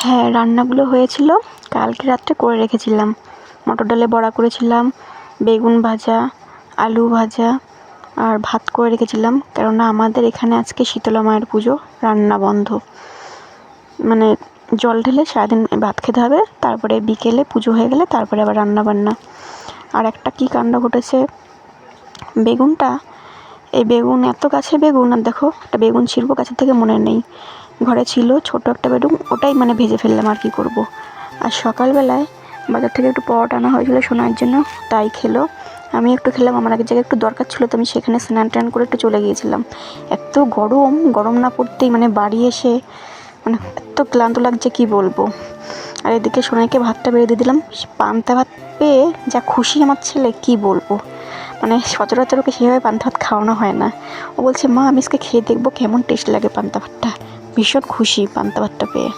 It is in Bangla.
হ্যাঁ, রান্নাগুলো হয়েছিল কালকে রাত্রে করে রেখেছিলাম। মটর ডালের বড়া করেছিলাম, বেগুন ভাজা, আলু ভাজা আর ভাত করে রেখেছিলাম। কেননা আমাদের এখানে আজকে শীতলা মায়ের পুজো, রান্না বন্ধ। মানে জল ঢেলে সারাদিন ভাত খেতে হবে, তারপরে বিকেলে পুজো হয়ে গেলে তারপরে আবার রান্না বান্না। আর একটা কী কাণ্ড ঘটেছে, বেগুনটা, এই বেগুন এত গাছে বেগুন, আর দেখো একটা বেগুন ছিঁড়বো গাছের থেকে মনে নেই, ঘরে ছিল ছোট একটা বেগুন, ওটাই মানে ভেজে ফেললাম, আর কি করব। আর সকালবেলায় বাজার থেকে একটু পরোটা আনা হয়েছিল শোনার জন্য, তাই খেলো। আমি একটু খেলাম, আমার এক জায়গায় একটু দরকার ছিল, তো আমি সেখানে স্নান টান করে একটু চলে গিয়েছিলাম। এত গরম, গরম না পড়তেই মানে বাড়ি এসে মানে এত ক্লান্ত লাগছে কি বলবো। আর এদিকে সোনাইকে ভাতটা বেড়ে দিয়ে দিলাম, পান্তা ভাত পেয়ে যা খুশি আমার ছেলে কি বলবো। মানে সচরাচর ওকে সেভাবে পান্তা ভাত খাওয়ানো হয় না। ও বলছে, মা আমি আজকে খেয়ে দেখবো কেমন টেস্ট লাগে পান্তা ভাতটা। ভীষণ খুশি পান্তা ভাতটা পেয়ে।